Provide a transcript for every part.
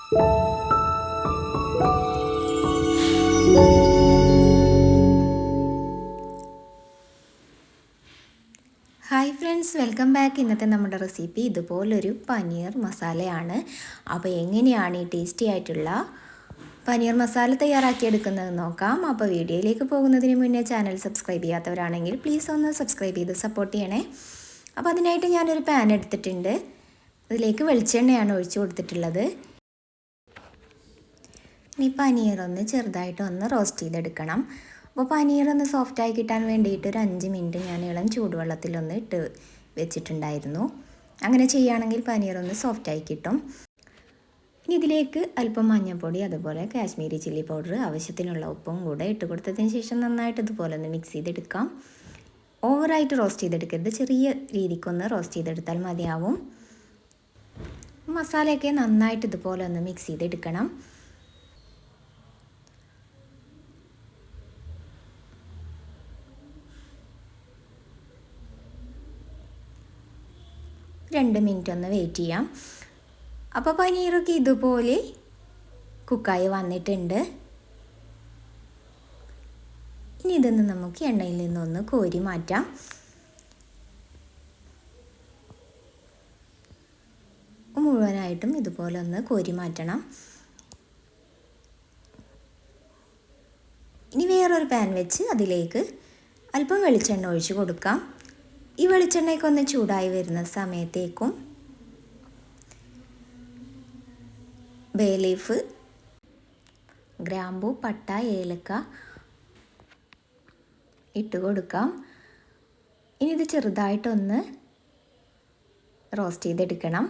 Hi friends, welcome back. ഇന്നത്തെ നമ്മുടെ recipe ഇതുപോലൊരു പനീർ മസാലയാണ്. അപ്പോൾ എങ്ങനെയാണ് ഈ ടേസ്റ്റി ആയിട്ടുള്ള പനീർ മസാല തയ്യാറാക്കിയെടുക്കുന്നത് നോക്കാം. അപ്പോൾ വീഡിയോയിലേക്ക് പോകുന്നതിന് മുന്നേ ചാനൽ സബ്സ്ക്രൈബ് ചെയ്യാത്തവരാണെങ്കിൽ പ്ലീസ് ഒന്ന് സബ്സ്ക്രൈബ് ചെയ്ത് സപ്പോർട്ട് ചെയ്യണേ. അപ്പോൾ അതിനായിട്ട് ഞാനൊരു പാൻ എടുത്തിട്ടുണ്ട്. അതിലേക്ക് വെളിച്ചെണ്ണയാണ് ഒഴിച്ചു കൊടുത്തിട്ടുള്ളത്. ഈ പനീർ ഒന്ന് ചെറുതായിട്ടൊന്ന് റോസ്റ്റ് ചെയ്തെടുക്കണം. അപ്പോൾ പനീർ ഒന്ന് സോഫ്റ്റായി കിട്ടാൻ വേണ്ടിയിട്ട് ഒരു 5 മിനിറ്റ് ഞാൻ ഇളം ചൂടുവെള്ളത്തിലൊന്ന് ഇട്ട് വെച്ചിട്ടുണ്ടായിരുന്നു. അങ്ങനെ ചെയ്യുകയാണെങ്കിൽ പനീർ ഒന്ന് സോഫ്റ്റായി കിട്ടും. ഇനി ഇതിലേക്ക് അല്പം മഞ്ഞൾപ്പൊടി, അതുപോലെ കാശ്മീരി ചില്ലി പൗഡർ, ആവശ്യത്തിനുള്ള ഉപ്പും കൂടെ ഇട്ട് കൊടുത്തതിന് ശേഷം നന്നായിട്ട് ഇതുപോലെ ഒന്ന് മിക്സ് ചെയ്തെടുക്കാം. ഓവറായിട്ട് റോസ്റ്റ് ചെയ്തെടുക്കരുത്, ചെറിയ രീതിക്കൊന്ന് റോസ്റ്റ് ചെയ്തെടുത്താൽ മതിയാവും. മസാലയൊക്കെ നന്നായിട്ട് ഇതുപോലെ ഒന്ന് മിക്സ് ചെയ്തെടുക്കണം. രണ്ട് മിനിറ്റ് ഒന്ന് വെയിറ്റ് ചെയ്യാം. അപ്പോൾ പനീറൊക്കെ ഇതുപോലെ കുക്കായി വന്നിട്ടുണ്ട്. ഇനി ഇതൊന്ന് നമുക്ക് എണ്ണയിൽ നിന്നൊന്ന് കോരി മാറ്റാം. മുഴുവനായിട്ടും ഇതുപോലെ ഒന്ന് കോരി മാറ്റണം. ഇനി വേറൊരു പാൻ വെച്ച് അതിലേക്ക് അല്പം വെളിച്ചെണ്ണ ഒഴിച്ച് കൊടുക്കാം. ഈ വെളിച്ചെണ്ണയൊക്കെ ഒന്ന് ചൂടായി വരുന്ന സമയത്തേക്കും ബേ ലീഫ്, ഗ്രാമ്പൂ, പട്ട, ഏലക്ക ഇട്ട് കൊടുക്കാം. ഇനി ഇത് ചെറുതായിട്ടൊന്ന് റോസ്റ്റ് ചെയ്തെടുക്കണം.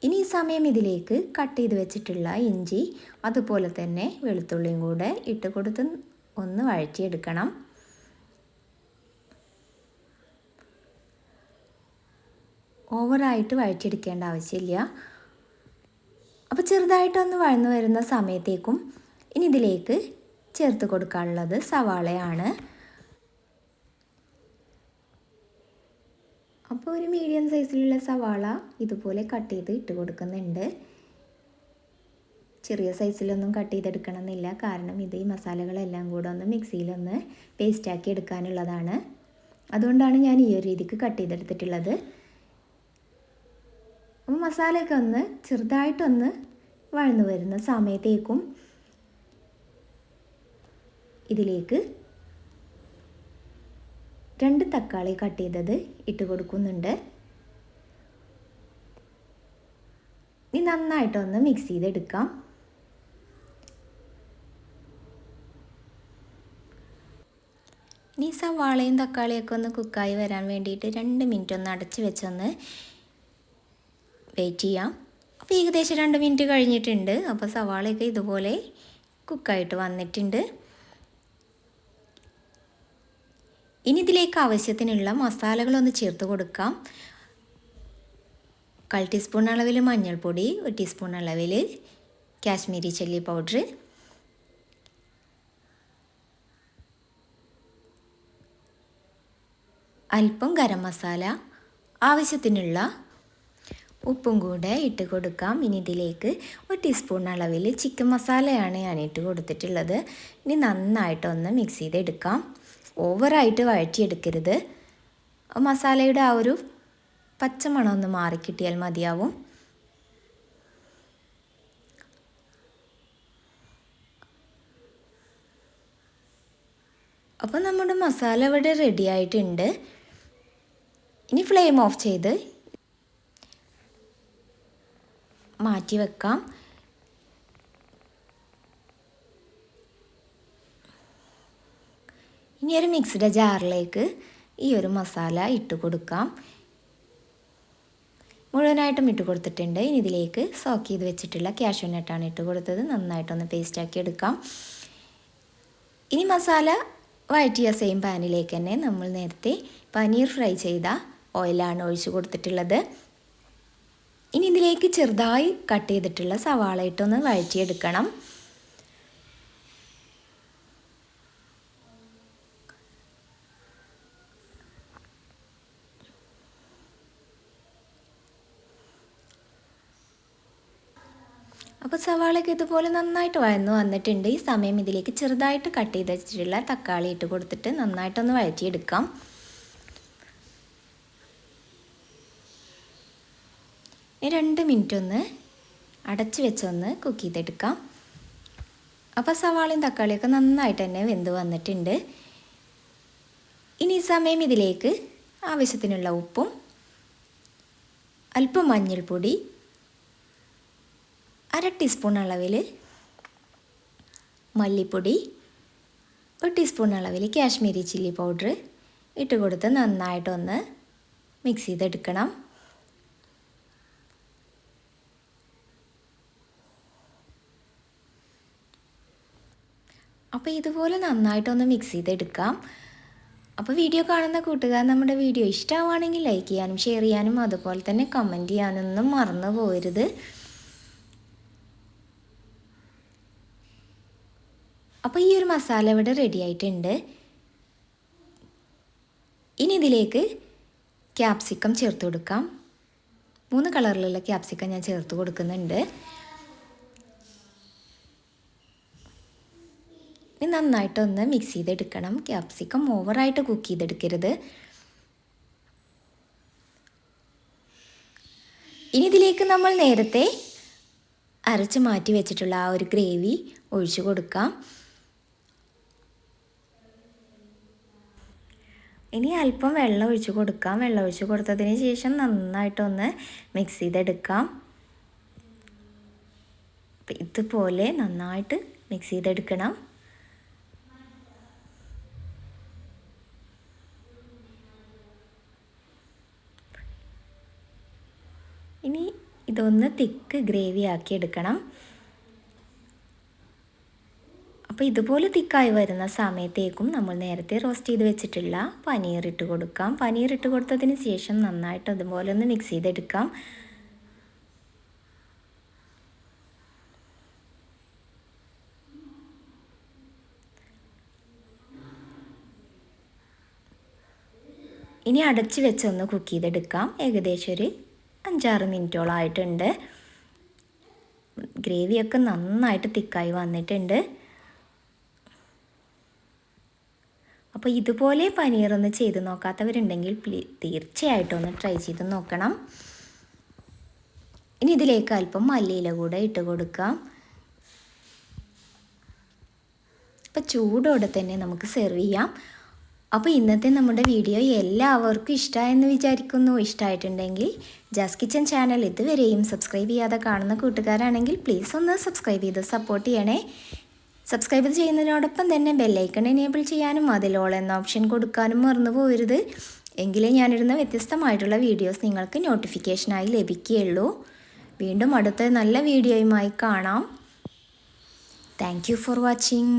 ഇനി ഈ സമയം ഇതിലേക്ക് കട്ട് ചെയ്ത് വെച്ചിട്ടുള്ള ഇഞ്ചി, അതുപോലെ തന്നെ വെളുത്തുള്ളിയും കൂടെ ഇട്ട് കൊടുത്ത് ഒന്ന് വഴറ്റിയെടുക്കണം. ഓവറായിട്ട് വഴറ്റിയെടുക്കേണ്ട ആവശ്യമില്ല. അപ്പോൾ ചെറുതായിട്ടൊന്ന് വഴന്നു വരുന്ന സമയത്തേക്കും ഇനി ഇതിലേക്ക് ചേർത്ത് കൊടുക്കാനുള്ളത് സവാളയാണ്. അപ്പോൾ ഒരു മീഡിയം സൈസിലുള്ള സവാള ഇതുപോലെ കട്ട് ചെയ്ത് ഇട്ട് കൊടുക്കുന്നുണ്ട്. ചെറിയ സൈസിലൊന്നും കട്ട് ചെയ്തെടുക്കണമെന്നില്ല, കാരണം ഇത് ഈ മസാലകളെല്ലാം കൂടെ ഒന്ന് മിക്സിയിലൊന്ന് പേസ്റ്റാക്കി എടുക്കാനുള്ളതാണ്. അതുകൊണ്ടാണ് ഞാൻ ഈ ഒരു രീതിക്ക് കട്ട് ചെയ്തെടുത്തിട്ടുള്ളത്. അപ്പോൾ മസാലയൊക്കെ ഒന്ന് ചെറുതായിട്ടൊന്ന് വഴന്നു വരുന്ന സമയത്തേക്കും ഇതിലേക്ക് 2 തക്കാളി കട്ട് ചെയ്തത് ഇട്ട് കൊടുക്കുന്നുണ്ട്. ഇനി നന്നായിട്ടൊന്ന് മിക്സ് ചെയ്തെടുക്കാം. ഇനി സവാളയും തക്കാളിയൊക്കെ ഒന്ന് കുക്കായി വരാൻ വേണ്ടിയിട്ട് 2 മിനിറ്റ് ഒന്ന് അടച്ച് വെച്ചൊന്ന് വെയിറ്റ് ചെയ്യാം. അപ്പോൾ ഏകദേശം 2 മിനിറ്റ് കഴിഞ്ഞിട്ടുണ്ട്. അപ്പോൾ സവാളയൊക്കെ ഇതുപോലെ കുക്കായിട്ട് വന്നിട്ടുണ്ട്. ഇനി ഇതിലേക്ക് ആവശ്യത്തിനുള്ള മസാലകളൊന്ന് ചേർത്ത് കൊടുക്കാം. 1/4 ടീസ്പൂൺ അളവിൽ മഞ്ഞൾപ്പൊടി, 1 ടീസ്പൂൺ അളവിൽ കാശ്മീരി ചില്ലി പൗഡർ, അല്പം ഗരം മസാല, ആവശ്യത്തിനുള്ള ഉപ്പും കൂടെ ഇട്ട് കൊടുക്കാം. ഇനി ഇതിലേക്ക് 1 ടീസ്പൂൺ അളവിൽ ചിക്കൻ മസാലയാണ് ഞാൻ ഇട്ട് കൊടുത്തിട്ടുള്ളത്. ഇനി നന്നായിട്ടൊന്ന് മിക്സ് ചെയ്തെടുക്കാം. ഓവറായിട്ട് വഴറ്റിയെടുക്കരുത്. മസാലയുടെ ആ ഒരു പച്ചമണം ഒന്ന് മാറിക്കിട്ടിയാൽ മതിയാവും. അപ്പോൾ നമ്മുടെ മസാല ഇവിടെ റെഡി ആയിട്ടുണ്ട്. ഇനി ഫ്ലെയിം ഓഫ് ചെയ്ത് മാറ്റി വെക്കാം. ഇനി ഒരു മിക്സിയുടെ ജാറിലേക്ക് ഈ ഒരു മസാല ഇട്ട് കൊടുക്കാം. മുഴുവനായിട്ടും ഇട്ട് കൊടുത്തിട്ടുണ്ട്. ഇനി ഇതിലേക്ക് സോക്ക് ചെയ്ത് വെച്ചിട്ടുള്ള കാഷ്യൂ നട്ടാണ് ഇട്ട് കൊടുത്തത്. നന്നായിട്ടൊന്ന് പേസ്റ്റാക്കി എടുക്കാം. ഇനി മസാല വഴറ്റിയ സെയിം പാനിലേക്ക് തന്നെ നമ്മൾ നേരത്തെ പനീർ ഫ്രൈ ചെയ്ത ഓയിലാണ് ഒഴിച്ച് കൊടുത്തിട്ടുള്ളത്. ഇനി ഇതിലേക്ക് ചെറുതായി കട്ട് ചെയ്തിട്ടുള്ള സവാള ഇട്ടൊന്ന് വഴറ്റിയെടുക്കണം. അപ്പോൾ സവാളയൊക്കെ ഇതുപോലെ നന്നായിട്ട് വഴന്നു വന്നിട്ടുണ്ട്. ഈ സമയം ഇതിലേക്ക് ചെറുതായിട്ട് കട്ട് ചെയ്ത് വെച്ചിട്ടുള്ള തക്കാളി ഇട്ട് കൊടുത്തിട്ട് നന്നായിട്ടൊന്ന് വഴറ്റിയെടുക്കാം. 2 മിനിറ്റ് ഒന്ന് അടച്ച് വെച്ചൊന്ന് കുക്ക് ചെയ്തെടുക്കാം. അപ്പോൾ സവാളയും തക്കാളിയൊക്കെ നന്നായിട്ട് തന്നെ വെന്ത് വന്നിട്ടുണ്ട്. ഇനി ഈ സമയം ഇതിലേക്ക് ആവശ്യത്തിനുള്ള ഉപ്പും അല്പം മഞ്ഞൾപ്പൊടി, 1/2 ടീസ്പൂൺ അളവിൽ മല്ലിപ്പൊടി, 1 ടീസ്പൂൺ അളവിൽ കാശ്മീരി ചില്ലി പൗഡർ ഇട്ട് കൊടുത്ത് നന്നായിട്ടൊന്ന് മിക്സ് ചെയ്തെടുക്കണം. അപ്പോൾ ഇതുപോലെ നന്നായിട്ടൊന്ന് മിക്സ് ചെയ്തെടുക്കാം. അപ്പോൾ വീഡിയോ കാണുന്ന കൂട്ടുകാർ നമ്മുടെ വീഡിയോ ഇഷ്ടമാണെങ്കിൽ ലൈക്ക് ചെയ്യാനും ഷെയർ ചെയ്യാനും അതുപോലെ തന്നെ കമൻറ്റ് ചെയ്യാനൊന്നും മറന്നു പോകരുത്. അപ്പോൾ ഈ ഒരു മസാല ഇവിടെ റെഡി ആയിട്ടുണ്ട്. ഇനി ഇതിലേക്ക് ക്യാപ്സിക്കം ചേർത്ത് കൊടുക്കാം. 3 കളറിലുള്ള ക്യാപ്സിക്കം ഞാൻ ചേർത്ത് കൊടുക്കുന്നുണ്ട്. ഇനി നന്നായിട്ടൊന്ന് മിക്സ് ചെയ്തെടുക്കണം. ക്യാപ്സിക്കം ഓവറായിട്ട് കുക്ക് ചെയ്തെടുക്കരുത്. ഇനി ഇതിലേക്ക് നമ്മൾ നേരത്തെ അരച്ച് മാറ്റി വെച്ചിട്ടുള്ള ആ ഒരു ഗ്രേവി ഒഴിച്ചു കൊടുക്കാം. ഇനി അല്പം വെള്ളം ഒഴിച്ച് കൊടുക്കാം. വെള്ളം ഒഴിച്ച് കൊടുത്തതിന് ശേഷം നന്നായിട്ടൊന്ന് മിക്സ് ചെയ്തെടുക്കാം. ഇതുപോലെ നന്നായിട്ട് മിക്സ് ചെയ്തെടുക്കണം. ഇനി ഇതൊന്ന് തിക്ക് ഗ്രേവി ആക്കി എടുക്കണം. അപ്പോൾ ഇതുപോലെ തിക്കായി വരുന്ന സമയത്തേക്കും നമ്മൾ നേരത്തെ റോസ്റ്റ് ചെയ്ത് വെച്ചിട്ടുള്ള പനീർ ഇട്ട് കൊടുക്കാം. പനീർ ഇട്ട് കൊടുത്തതിന് ശേഷം നന്നായിട്ട് അതുപോലെ ഒന്ന് മിക്സ് ചെയ്തെടുക്കാം. ഇനി അടച്ച് വെച്ചൊന്ന് കുക്ക് ചെയ്തെടുക്കാം. ഏകദേശം ഒരു 5-6 മിനിറ്റോളം ആയിട്ടുണ്ട്. ഗ്രേവിയൊക്കെ നന്നായിട്ട് തിക്കായി വന്നിട്ടുണ്ട്. അപ്പോൾ ഇതുപോലെ പനീറൊന്ന് ചെയ്ത് നോക്കാത്തവരുണ്ടെങ്കിൽ തീർച്ചയായിട്ടും ഒന്ന് ട്രൈ ചെയ്ത് നോക്കണം. ഇനി ഇതിലേക്ക് അല്പം മല്ലിയില കൂടെ ഇട്ട് കൊടുക്കാം. അപ്പോൾ ചൂടോടെ തന്നെ നമുക്ക് സെർവ് ചെയ്യാം. അപ്പോൾ ഇന്നത്തെ നമ്മുടെ വീഡിയോ എല്ലാവർക്കും ഇഷ്ടമായെന്ന് വിചാരിക്കുന്നു. ഇഷ്ടമായിട്ടുണ്ടെങ്കിൽ ജാസ് കിച്ചൻ ചാനൽ ഇതുവരെയും സബ്സ്ക്രൈബ് ചെയ്യാതെ കാണുന്ന കൂട്ടുകാരാണെങ്കിൽ പ്ലീസ് ഒന്ന് സബ്സ്ക്രൈബ് ചെയ്ത് സപ്പോർട്ട് ചെയ്യണേ. സബ്സ്ക്രൈബ് ചെയ്യുന്നതിനോടൊപ്പം തന്നെ ബെല്ലൈക്കൺ എനേബിൾ ചെയ്യാനും അതിൽ ഓൾ എന്ന ഓപ്ഷൻ കൊടുക്കാനും മറന്നു പോകരുത്. എങ്കിലേ ഞാനിടുന്ന വ്യത്യസ്തമായിട്ടുള്ള വീഡിയോസ് നിങ്ങൾക്ക് നോട്ടിഫിക്കേഷനായി ലഭിക്കുകയുള്ളൂ. വീണ്ടും അടുത്ത നല്ല വീഡിയോയുമായി കാണാം. Thank you for watching.